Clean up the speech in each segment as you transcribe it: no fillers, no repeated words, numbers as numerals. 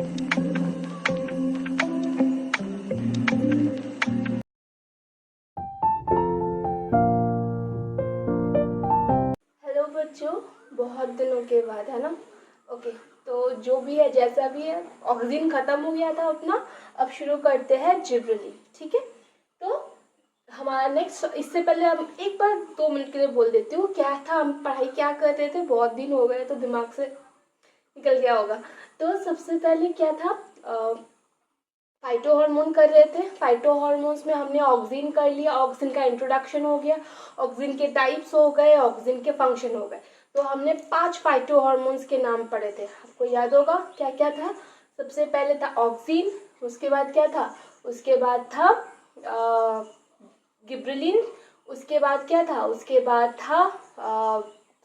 Hello बच्चों, बहुत दिनों के बाद, है ना। ओके, तो जो भी है जैसा भी है, ऑक्सीजन खत्म हो गया था अपना। अब शुरू करते हैं जिब्रेलिन। ठीक है, तो हमारा नेक्स्ट, इससे पहले हम एक बार 2 मिनट के लिए बोल देती हूँ क्या था, हम पढ़ाई क्या कर रहे थे। बहुत दिन हो गए तो दिमाग से निकल गया होगा। तो सबसे पहले क्या था, फाइटो हार्मोन कर रहे थे। फाइटो हार्मोन्स में हमने ऑक्सीजन कर लिया, ऑक्सीजन का इंट्रोडक्शन हो गया, ऑक्सीजन के टाइप्स हो गए, ऑक्सीजन के फंक्शन हो गए। तो हमने 5 फाइटो हार्मोन्स के नाम पढ़े थे, आपको याद होगा क्या क्या था। सबसे पहले था ऑक्सीन, उसके बाद क्या था, उसके बाद था गिब्रेलिन, उसके बाद क्या था, उसके बाद था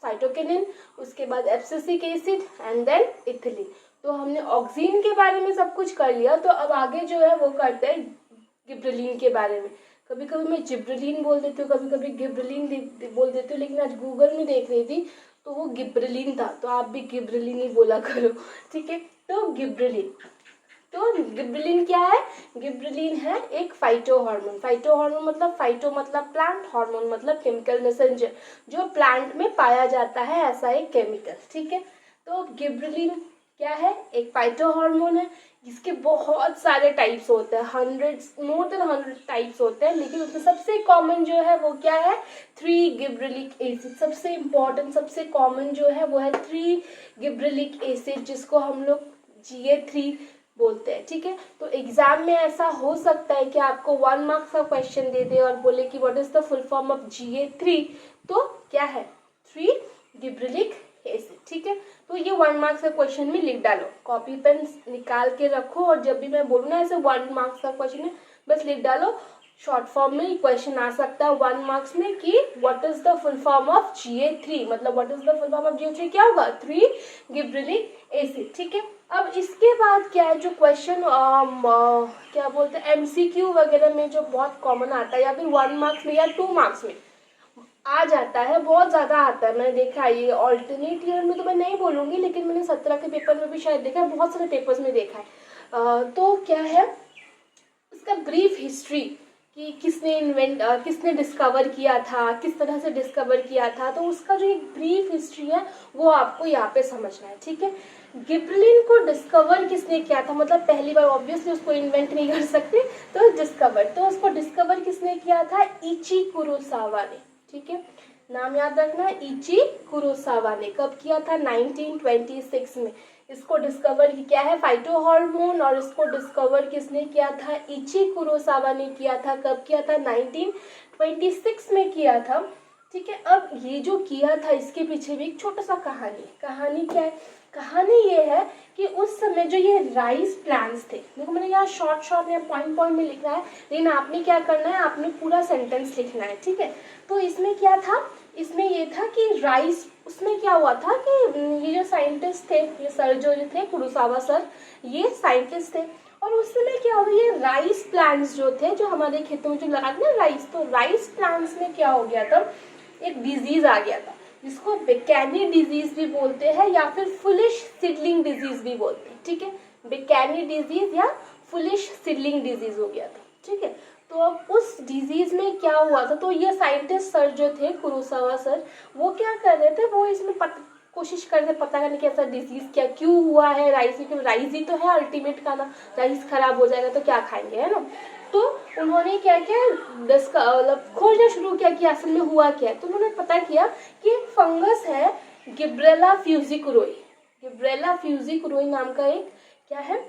साइटोकिनिन, उसके बाद abscisic acid and then ethylene. तो हमने ऑक्सीन के बारे में सब कुछ कर लिया। तो अब आगे जो है वो करते हैं गिब्रेलिन के बारे में। कभी कभी मैं जिब्रेलिन बोल देती हूँ, कभी कभी गिब्रेलिन बोल देती हूँ, लेकिन आज गूगल में देख रही थी तो वो गिब्रेलिन था, तो आप भी गिब्रेलिन ही बोला करो। ठीक है, तो गिब्रेलिन, तो गिब्रेलिन क्या है, गिब्रेलिन है एक फाइटो हार्मोन। फाइटो हार्मोन मतलब, फाइटो मतलब प्लांट, हार्मोन मतलब केमिकल मैसेंजर, जो प्लांट में पाया जाता है ऐसा एक केमिकल। ठीक है, तो गिब्रेलिन क्या है, एक फाइटो हार्मोन है। इसके बहुत सारे टाइप्स होते हैं, हंड्रेड्स, मोर देन 100 टाइप्स होते हैं, लेकिन उसमें सबसे कॉमन जो है वो क्या है, 3 गिब्रेलिक एसिड। सबसे इम्पोर्टेंट, सबसे कॉमन जो है वो है 3 गिब्रेलिक एसिड, जिसको हम लोग GA3 बोलते हैं। ठीक है, तो एग्जाम में ऐसा हो सकता है कि आपको 1 मार्क्स का क्वेश्चन दे दे और बोले कि what is the full form of GA3। तो क्या है, 3 गिब्रेलिक एसिड। ठीक है, तो ये 1 मार्क्स का क्वेश्चन में लिख डालो, कॉपी पेन निकाल के रखो, और जब भी मैं बोलूँ ना ऐसे 1 मार्क्स का क्वेश्चन है, बस लिख डालो। शॉर्ट फॉर्म में क्वेश्चन आ सकता है 1 मार्क्स में कि what is the full form of GA3, मतलब what is the full form of GA3 क्या होगा, 3 गिब्रेलिक एसिड। ठीक है, अब इसके बाद क्या है, जो क्वेश्चन क्या बोलते हैं MCQ वगैरह में जो बहुत कॉमन आता है, या फिर 1 मार्क्स में या 2 मार्क्स में आ जाता है, बहुत ज़्यादा आता है। मैंने देखा है ये ऑल्टरनेट ईयर में तो मैं नहीं बोलूँगी, लेकिन मैंने 17 के पेपर में भी शायद देखा है, बहुत सारे पेपर्स में देखा है। तो क्या है इसका ब्रीफ हिस्ट्री, कि किसने डिस्कवर किया था, किस तरह से डिस्कवर किया था, तो उसका जो एक ब्रीफ हिस्ट्री है वो आपको यहाँ पे समझना है। ठीक है, गिब्रेलिन को डिस्कवर किसने किया था, मतलब पहली बार, ऑब्वियसली उसको इन्वेंट नहीं कर सकते, तो डिस्कवर, तो उसको डिस्कवर किसने किया था, इची कुरोसावा ने। ठीक है, नाम याद रखना, इची कुरोसावा ने। कब किया था, 1926 में। इसको डिस्कवर क्या है, फाइटो हार्मोन, और इसको डिस्कवर किसने किया था, इची कुरोसावा ने किया था। कब किया था, 1926 में किया था। ठीक है, अब ये जो किया था इसके पीछे भी एक छोटा सा कहानी क्या है, कहानी ये है कि उस समय जो ये राइस प्लांट्स थे, देखो मैंने यहाँ शॉर्ट या पॉइंट में लिखना है, लेकिन आपने क्या करना है, आपने पूरा सेंटेंस लिखना है। ठीक है, तो इसमें क्या था, इसमें ये था कि राइस, उसमें क्या हुआ था कि ये जो साइंटिस्ट थे, ये सर जो थे कुरोसावा सर, ये साइंटिस्ट थे, और उस समय क्या हुआ, ये राइस प्लांट्स जो थे, जो हमारे खेतों में जो लगाते ना राइस, तो राइस प्लांट्स में क्या हो गया था, एक डिजीज आ गया था, जिसको बेकैनी डिजीज भी बोलते हैं, या फिर फुलिश सीडलिंग डिजीज भी बोलते हैं। ठीक है, बेकैनी डिजीज या फुलिश सीडलिंग डिजीज हो गया था। ठीक है, तो अब उस डिजीज में क्या हुआ था, तो ये साइंटिस्ट सर जो थे कुरोसावा सर, वो क्या कर रहे थे, वो इसमें कोशिश कर रहे थे पता करने की ऐसा डिजीज क्या क्यों हुआ है राइस में, क्योंकि राइस ही तो है अल्टीमेट खाना, राइस खराब हो जाएगा तो क्या खाएंगे, है ना। तो उन्होंने क्या किया, मतलब खोजना शुरू किया कि असल में हुआ क्या है। तो उन्होंने पता किया कि एक फंगस है, गिब्रेला फ्यूजिकुरोई, गिब्रेला फ्यूजिकुरोई नाम का एक क्या है,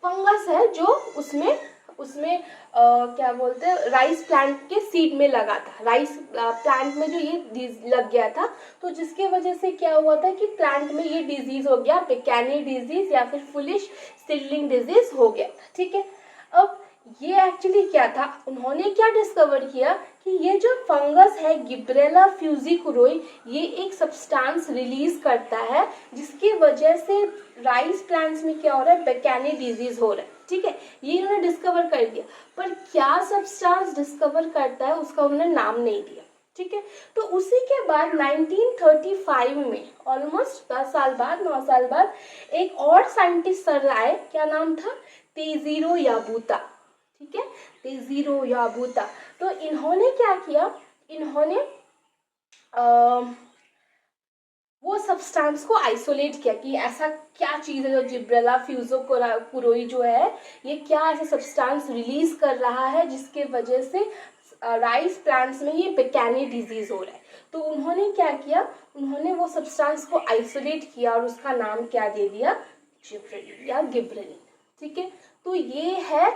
फंगस है, जो उसमें उसमें क्या बोलते हैं, राइस प्लांट के सीड में लगा था। राइस प्लांट में जो ये लग गया था, तो जिसके वजह से क्या हुआ था कि प्लांट में ये डिजीज हो गया, बेकैनी डिजीज या फिर फुलिश सीडलिंग डिजीज हो गया था। ठीक है, अब ये एक्चुअली क्या था, उन्होंने क्या डिस्कवर किया कि ये जो फंगस है गिब्रेला फ्यूजिकुरोई, ये एक सब्सटेंस रिलीज करता है, जिसकी वजह से राइस प्लांट्स में क्या हो रहा है, बेकैनी डिजीज हो रहा है। ठीक है, ये इन्होंने डिस्कवर कर दिया, पर क्या सब्सटेंस डिस्कवर करता है उसका उन्होंने नाम नहीं दिया। ठीक है। तो उसी के बाद 1935 में ऑलमोस्ट 10 साल बाद, 9 साल बाद, एक और साइंटिस्ट सर आए, क्या नाम था, तेजीरो याबूता, ठीक है, तेजीरो याबूता। तो इन्होंने क्या किया, इन्होंने वो सब्सटेंस को आइसोलेट किया कि ऐसा क्या चीज़ है जो जिब्रेला फ्यूजोकुरोई जो है, ये क्या ऐसा सब्सटेंस रिलीज कर रहा है जिसके वजह से राइस प्लांट्स में ये बेकैनी डिजीज हो रहा है। तो उन्होंने क्या किया, उन्होंने वो सब्सटेंस को आइसोलेट किया और उसका नाम क्या दे दिया, जिब्रेलिन या गिब्रेलिन, ठीक है। तो ये है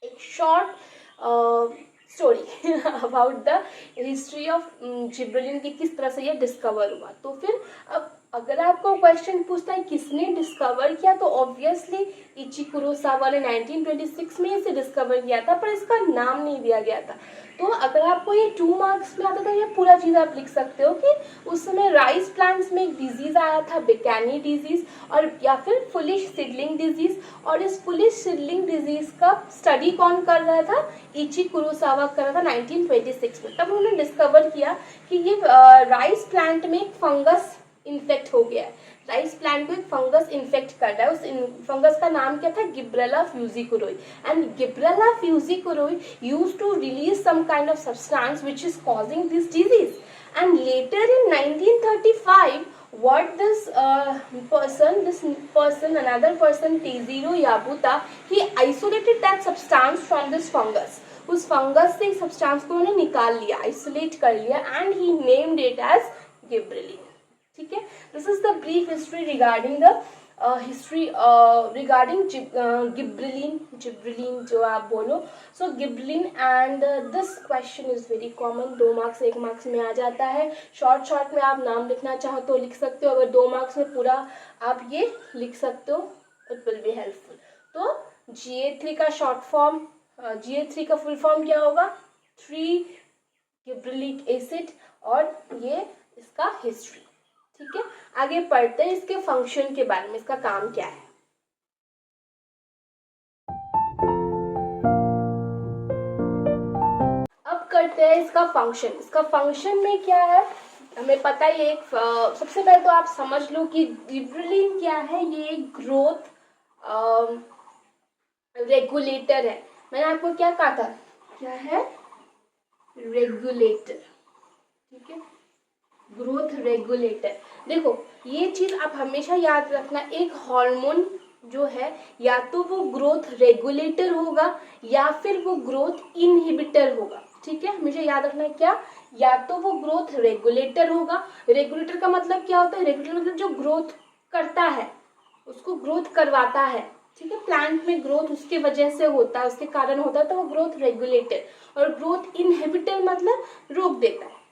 एक short story about the history of gibberellin की, किस तरह से ये डिस्कवर हुआ। तो फिर अब अगर आपको क्वेश्चन पूछता है किसने डिस्कवर किया, तो ऑब्वियसली इची कुरोसावा ने 1926 में इसे डिस्कवर किया था, पर इसका नाम नहीं दिया गया था। तो अगर आपको ये 2 मार्क्स में आता तो ये पूरा चीज़ आप लिख सकते हो कि उस समय राइस प्लांट्स में एक डिजीज आया था, बेकैनी डिजीज, और या फिर फुलिश सीडलिंग डिजीज, और इस फुलिश सीडलिंग डिजीज का स्टडी कौन कर रहा था, इची कुरोसावा कर रहा था 1926 में। तब उन्होंने डिस्कवर किया कि ये राइस प्लांट में एक फंगस इन्फेक्ट हो गया है, राइस प्लांट को एक फंगस इन्फेक्ट कर रहा है। उस फंगस का नाम क्या था, Gibberella fujikuroi, and Gibberella fujikuroi used to release some kind of substance which is causing this disease. And later in 1935 what this person, another person, Teiziro Yabuta, he isolated that substance from this fungus. उस fungus से substance को उन्होंने निकाल लिया, isolate कर लिया, and he named it as gibberellin, ठीक है। This is the brief history regarding the history regarding gibberellin जो आप बोलो, so gibberellin. And this question is very common, 2 marks 1 marks में आ जाता है। शॉर्ट में आप नाम लिखना चाहो तो लिख सकते हो, अगर 2 मार्क्स में पूरा आप ये लिख सकते हो, इट विल बी हेल्पफुल। तो GA3 का शॉर्ट फॉर्म, GA3 का फुल फॉर्म क्या होगा, 3 गिब्रेलिक एसिड, और ये इसका हिस्ट्री, ठीक है। आगे पढ़ते हैं इसके फंक्शन के बारे में, इसका काम क्या है। अब करते हैं इसका फंक्शन। इसका फंक्शन में क्या है, हमें पता ही है। सबसे पहले तो आप समझ लो कि जिब्रेलिन क्या है, ये ग्रोथ रेगुलेटर है। मैंने आपको क्या कहा था, क्या है, रेगुलेटर, ठीक है, ग्रोथ रेगुलेटर। देखो ये चीज आप हमेशा याद रखना, एक हार्मोन जो है या तो वो ग्रोथ रेगुलेटर होगा या फिर वो ग्रोथ इनहिबिटर होगा, ठीक है, हमेशा याद रखना क्या, या तो वो ग्रोथ रेगुलेटर होगा। रेगुलेटर का मतलब क्या होता है, रेगुलेटर मतलब जो ग्रोथ करता है, उसको ग्रोथ करवाता है, ठीक है, प्लांट में ग्रोथ उसके वजह से होता है, उसके कारण होता है, तो वो ग्रोथ रेगुलेटर। और ग्रोथ इनहिबिटर मतलब रोक देता है,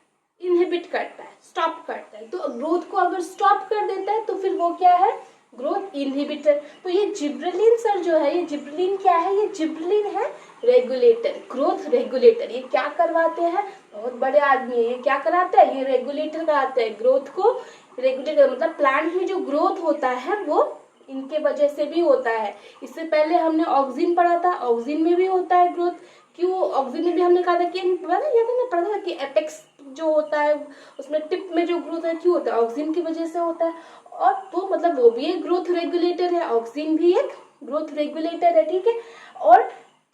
इनहिबिट करता है, स्टॉप करता है। तो ग्रोथ को अगर स्टॉप कर देता है तो फिर वो क्या है, ग्रोथ इनहिबिटर। तो ये जिब्रेलिन सर जो है, ये जिब्रेलिन क्या है, ये जिब्रेलिन है रेगुलेटर, ग्रोथ रेगुलेटर। ये क्या करवाते हैं, बहुत बड़े आदमी है, ये क्या कराते हैं, ये रेगुलेटर कराते हैं, ग्रोथ को रेगुलेट, मतलब प्लांट में जो ग्रोथ होता है वो इनके वजह से भी होता है। इससे पहले हमने ऑक्सीन पढ़ा था, ऑक्सीन में भी होता है ग्रोथ। क्यों, ऑक्सीन में भी हमने कहा था कि पढ़ा था कि एपेक्स जो होता है उसमें टिप में जो ग्रोथ है क्यों होता है, ऑक्सीन की वजह से होता है। और तो मतलब वो भी एक ग्रोथ रेगुलेटर है, ऑक्सीन भी एक ग्रोथ रेगुलेटर है, ठीक है। और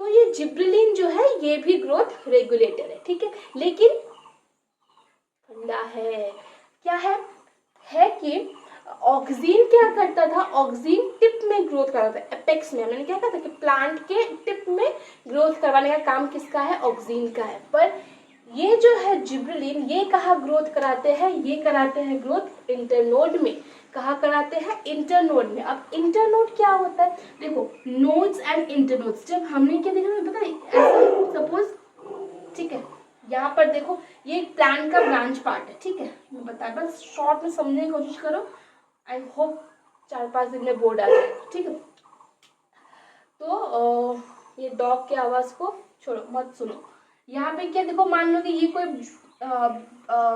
तो ये जिब्रेलिन जो है ये भी ग्रोथ रेगुलेटर है, ठीक है। लेकिन फंडा है, क्या है कि ऑक्सीन क्या करता था, ऑक्सीन टिप में ग्रोथ करता था, एपेक्स में। मैंने क्या कहा था कि प्लांट के टिप में ग्रोथ करवाने का काम किसका है, ऑक्सीन का है। पर ये जो है जिब्रेलिन, ये कहाँ ग्रोथ कराते हैं, ये कराते हैं ग्रोथ इंटरनोड में। कहाँ कराते हैं, इंटरनोड में। अब इंटरनोड क्या होता है, देखो नोड्स एंड इंटरनोड्स, जब हमने क्या देखा पता है, ऐसा सपोज, ठीक है, यहाँ पर देखो ये एक प्लांट का ब्रांच पार्ट है, ठीक है, मैं बता, बस शॉर्ट में समझने की कोशिश करो, आई होप 4-5 दिन में बोर्ड आ जाएगा, ठीक है। तो ये डॉग की आवाज को छोड़ो, मत सुनो। यहाँ पे क्या देखो, मान लो कि ये कोई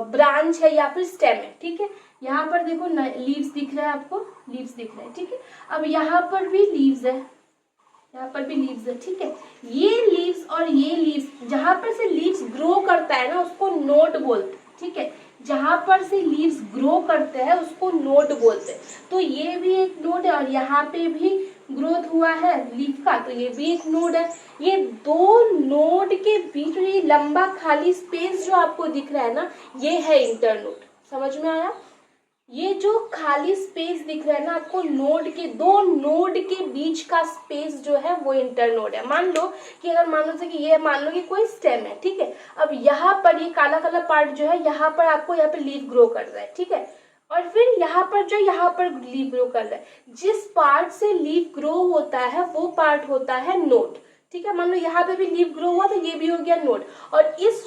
ब्रांच है या फिर स्टेम है, ठीक है। यहाँ पर देखो लीव्स दिख रहा है आपको, लीव्स दिख रहा है, ठीक है। अब यहाँ पर भी लीव्स है, यहाँ पर भी लीव्स है, ठीक है। ये लीव्स और ये लीव्स, जहां पर से लीव्स ग्रो करता है ना उसको नोड बोलते हैं, ठीक है। जहां पर से लीव्स ग्रो करते हैं उसको नोड बोलते हैं। तो ये भी एक नोड है और यहाँ पे भी ग्रोथ हुआ है लीफ का, तो ये भी एक नोड है। ये दो नोड के बीच में ये लंबा खाली स्पेस जो आपको दिख रहा है ना, ये है इंटरनोड। समझ में आया? ये जो खाली स्पेस दिख रहा है ना आपको, नोड के, दो नोड के बीच का स्पेस जो है वो इंटरनोड है। मान लो कि अगर मान लो कि ये, मान लो कि कोई स्टेम है, ठीक है। अब यहाँ पर ये काला काला पार्ट जो है, यहाँ पर आपको यहाँ पे लीफ ग्रो कर रहा है, ठीक है। और फिर यहाँ पर जो यहाँ पर लीफ ग्रो कर रहा है, जिस पार्ट से लीफ ग्रो होता है वो पार्ट होता है नोड, ठीक है। मान लो यहाँ पे भी लीफ ग्रो हुआ तो ये भी हो गया नोड। और इस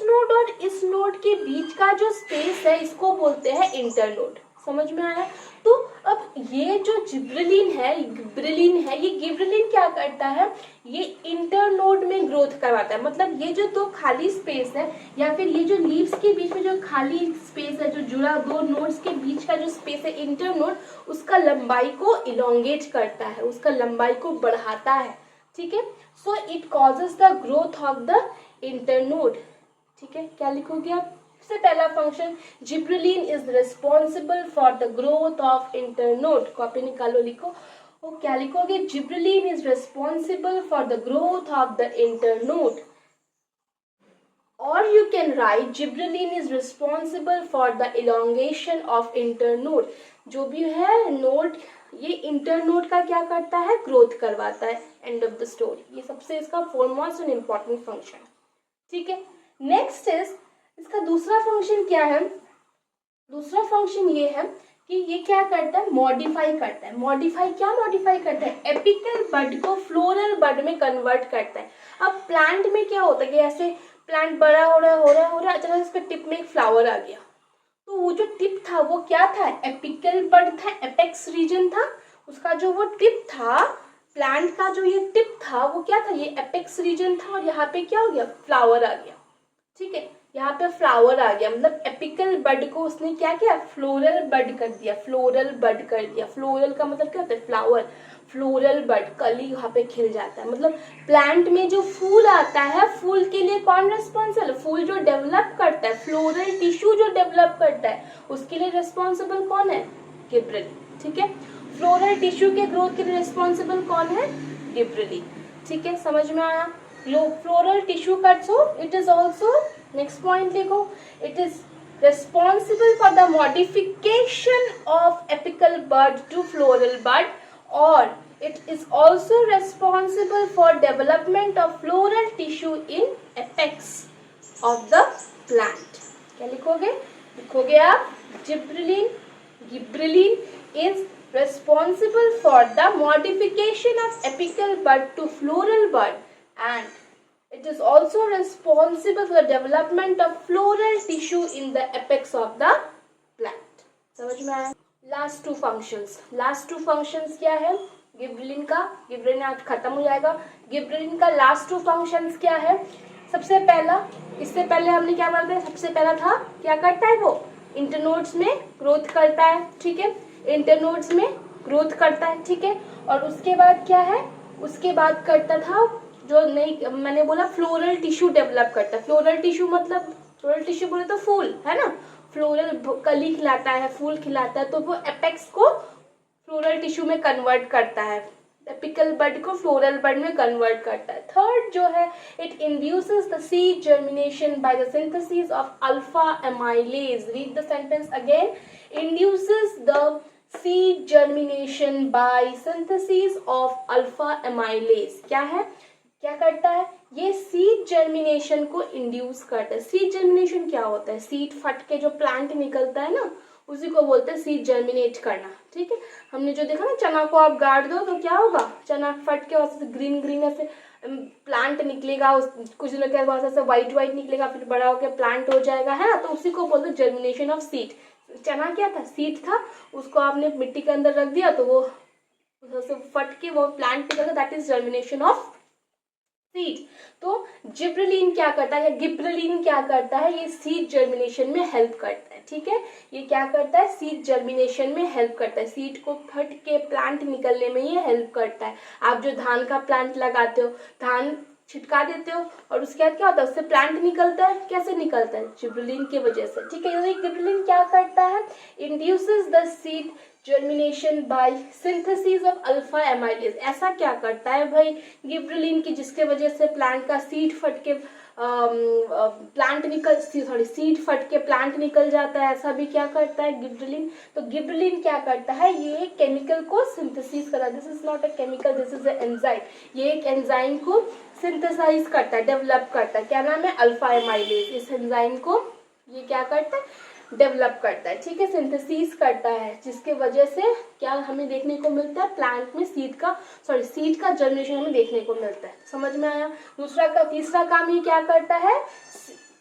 नोड के बीच का जो स्पेस है इसको बोलते हैं इंटरनोड। समझ में आया? तो अब ये जो जिब्रेलिन है, ये गिब्रेलिन क्या करता है, ये इंटरनोड में ग्रोथ करवाता है। मतलब ये जो दो खाली स्पेस है या फिर ये जो लीव्स के बीच में जो खाली स्पेस है, जो जुड़ा दो नोड्स के बीच का जो स्पेस है इंटरनोड, उसका लंबाई को इलोंगेट करता है, उसका लंबाई को बढ़ाता है, ठीक है। So it causes the growth of the internode, ठीक है। क्या लिखोगे आप? सबसे पहला function, gibberellin is responsible for the growth of internode. Copy निकालो, लिखो। वो क्या लिखोगे? Gibberellin is responsible for the growth of the internode. और you can write gibberellin is responsible for the elongation of internode. जो भी है नोड, ये इंटरनोड का क्या करता है? ग्रोथ करवाता है। End of the story. ये सबसे इसका फोरमोस्ट एंड इम्पॉर्टेंट फंक्शन, ठीक है। नेक्स्ट इज, इसका दूसरा फंक्शन क्या है? दूसरा फंक्शन ये है कि ये क्या करता है? मॉडिफाई करता है। मॉडिफाई करता है? एपिकल बड को फ्लोरल बड में कन्वर्ट करता है। अब प्लांट में क्या होता है कि ऐसे प्लांट बड़ा हो रहा है, अचानक इसके टिप में एक फ्लावर आ गया, तो वो जो टिप था वो क्या था? एपिकल बड था, एपेक्स रीजन था। उसका जो वो टिप था, प्लांट का जो ये टिप था वो क्या था? ये एपेक्स रीजन था। और यहाँ पे क्या हो गया? फ्लावर आ गया, ठीक है। यहाँ पे फ्लावर आ गया, मतलब एपिकल बड को उसने क्या किया? फ्लोरल बड कर दिया, फ्लोरल बड कर दिया। फ्लोरल का मतलब क्या होता है? फ्लावर। फ्लोरल बड, कली यहाँ पे खिल जाता है। मतलब प्लांट में जो फूल आता है, फूल के लिए कौन रिस्पॉन्सिबल? फूल जो डेवलप करता है, फ्लोरल टिश्यू जो डेवलप करता है, उसके लिए रिस्पॉन्सिबल कौन है? गिब्रेलिन, ठीक है। फ्लोरल टिश्यू के ग्रोथ के लिए रिस्पॉन्सिबल कौन है? गिब्रेलिन, ठीक है। समझ में आया? लो, फ्लोरल टिश्यू कट्स हो, it is also, next point लिखो, इट इज responsible for the modification of apical bud to floral bud, or it is also responsible for development of floral tissue in apex of the plant. क्या लिखोगे? लिखोगे आप gibberellin is responsible for the modification of apical bud to floral bud, and it is also responsible for the development of floral tissue in the apex of the plant. समझ में आया? Last two functions क्या है gibberellin का? Gibberellin आज खत्म हो जाएगा। गिब्रेलिन का लास्ट टू फंक्शंस क्या है? सबसे पहला, इससे पहले हमने क्या बोला था? सबसे पहला था क्या करता है वो? इंटरनोड्स में ग्रोथ करता है, ठीक है। इंटरनोड्स में ग्रोथ करता है, ठीक है। और उसके बाद क्या है? उसके बाद करता था जो नहीं, मैंने बोला फ्लोरल टिश्यू डेवलप करता है। फ्लोरल टिश्यू मतलब, फ्लोरल टिश्यू बोले तो फूल है ना, फ्लोरल कली खिलाता है, फूल खिलाता है, तो वो एपेक्स को फ्लोरल टिश्यू में कन्वर्ट करता है, एपिकल बड को फ्लोरल बड में कन्वर्ट करता है। थर्ड जो है, it induces the seed germination by the synthesis of alpha amylase. Read the sentence again, induces the seed germination by synthesis of alpha amylase. क्या है? क्या करता है? ये सीड जर्मिनेशन को इंड्यूस करता है। सीड जर्मिनेशन क्या होता है? सीड फट के जो प्लांट निकलता है ना, उसी को बोलते हैं सीड जर्मिनेट करना, ठीक है। हमने जो देखा ना, चना को आप गाड़ दो तो क्या होगा? चना फट के वैसे ग्रीन ग्रीन ऐसे प्लांट निकलेगा, कुछ दिनों के बाद ऐसे व्हाइट व्हाइट निकलेगा, फिर बड़ा होकर प्लांट हो जाएगा, है ना। तो उसी को बोलते हैं जर्मिनेशन ऑफ सीड। चना क्या था? सीड था, उसको आपने मिट्टी के अंदर रख दिया तो वो फट के वो प्लांट निकलेगा, that is germination of seed. तो जिब्रेलिन क्या करता है या गिब्रेलिन क्या करता है, ये सीड जर्मिनेशन में हेल्प करता है। ठीक है, ये क्या करता है, सीड जर्मिनेशन में हेल्प करता है, सीड को फट के प्लांट निकलने में ये हेल्प करता है। आप जो धान का प्लांट लगाते हो, धान छिटका देते हो और उसके बाद क्या होता है, उससे प्लांट निकलता है। कैसे निकलता है, जिब्रेलिन की वजह से। ठीक है, गिब्रेलिन क्या करता है, induces the seed germination by synthesis of alpha amylase. ऐसा क्या करता है भाई गिब्रेलिन की, जिसके वजह से प्लांट का सीड फट के सीड फट के प्लांट निकल जाता है। ऐसा भी क्या करता है गिब्रेलिन। तो गिब्रेलिन क्या करता है, ये केमिकल को सिंथेसिस करता है। This is not a chemical, this is a enzyme. ये एक एंजाइम को सिंथेसाइज करता है, डेवलप करता है। क्या नाम है, अल्फा एमाइलेज। इस एंजाइम को ये क्या करता है, डेवलप करता है। ठीक है, सिंथेसिस करता है, जिसके वजह से क्या हमें देखने को मिलता है, प्लांट में सीड का जर्मिनेशन हमें देखने को मिलता है। समझ में आया। तीसरा काम ये क्या करता है,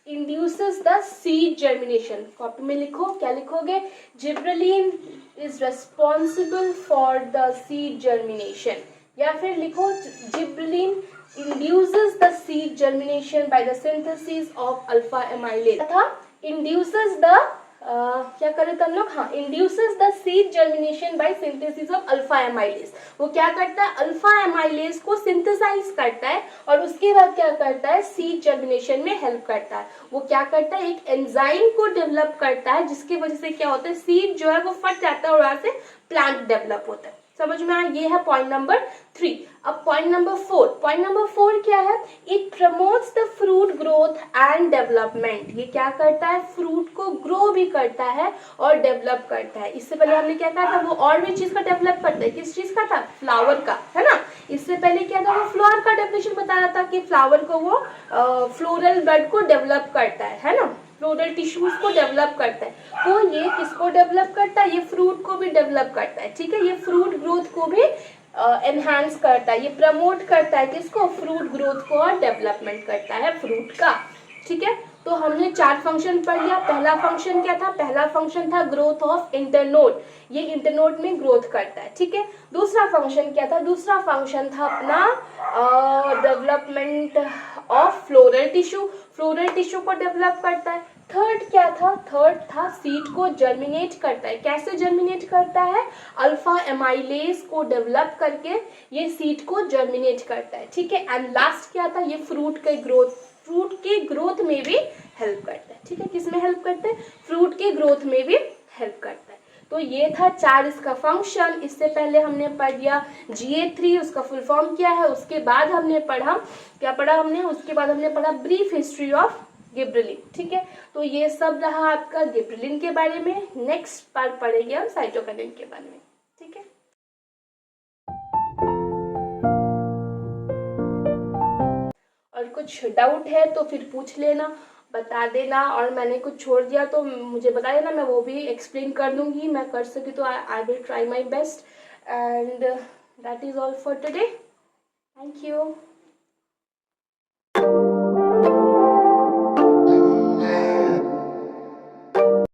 induces the seed germination. Copy में लिखो, क्या लिखोगे, gibberellin is responsible for the seed germination, या फिर लिखो gibberellin induces the seed germination by the synthesis of alpha amylase तथा induces the क्या करें हम लोग, हाँ, induces the seed germination by synthesis of alpha amylase। वो क्या करता है, अल्फा एमाइलेज को सिंथेसाइज करता है और उसके बाद क्या करता है, सीड जर्मिनेशन में हेल्प करता है। वो क्या करता है, एक एंजाइम को डेवलप करता है, जिसकी वजह से क्या होता है, सीड जो है वो फट जाता है और वहां से प्लांट डेवलप होता है। समझ में आया, ये है पॉइंट नंबर 3। अब पॉइंट नंबर 4 क्या है, it promotes the fruit growth and development. ये क्या करता है, फ्रूट को ग्रो भी करता है और डेवलप करता है। इससे पहले हमने क्या कहा था, वो और भी चीज का डेवलप करता है। किस चीज का था, फ्लावर का, है ना। इससे पहले क्या था, वो फ्लावर का डेफिनेशन बता रहा था कि फ्लावर को वो फ्लोरल बड को डेवलप करता है ना, फ्लोरल टिश्यूज को डेवलप करता है। तो ये किसको डेवलप करता है, ये फ्रूट को भी डेवलप करता है। ठीक है, ये फ्रूट ग्रोथ को भी एनहांस करता है, ये प्रमोट करता है किसको, फ्रूट ग्रोथ को, और डेवलपमेंट करता है फ्रूट का। ठीक है, तो हमने 4 फंक्शन पढ़ लिया। पहला फंक्शन क्या था, पहला फंक्शन था ग्रोथ ऑफ इंटरनोड, ये इंटरनोड में ग्रोथ करता है। ठीक है, दूसरा फंक्शन क्या था, दूसरा फंक्शन था अपना development of floral tissue, floral tissue को डेवलप करता है। थर्ड क्या था, थर्ड था सीड को जर्मिनेट करता है। कैसे जर्मिनेट करता है, अल्फा एमाइलेज को डेवलप करके ये सीड को जर्मिनेट करता है। ठीक है, एंड लास्ट क्या था, ये फ्रूट के ग्रोथ में भी हेल्प करता है। ठीक है, किस में हेल्प करता है, फ्रूट के ग्रोथ में भी हेल्प करता है। तो ये था 4 इसका फंक्शन। इससे पहले हमने पढ़ लिया GA3, उसका फुल फॉर्म क्या है। उसके बाद हमने पढ़ा, क्या पढ़ा हमने, उसके बाद हमने पढ़ा ब्रीफ हिस्ट्री ऑफ गिब्रेलिन। ठीक है, तो ये सब रहा आपका गिब्रेलिन के बारे में। नेक्स्ट पार्ट पढ़ेंगे हम साइटोकिनिन के बारे में। ठीक है, और कुछ डाउट है तो फिर पूछ लेना, बता देना, और मैंने कुछ छोड़ दिया तो मुझे बता देना, मैं वो भी एक्सप्लेन कर दूंगी। मैं कर सकी तो I will try my best, and that is all for today. Thank you.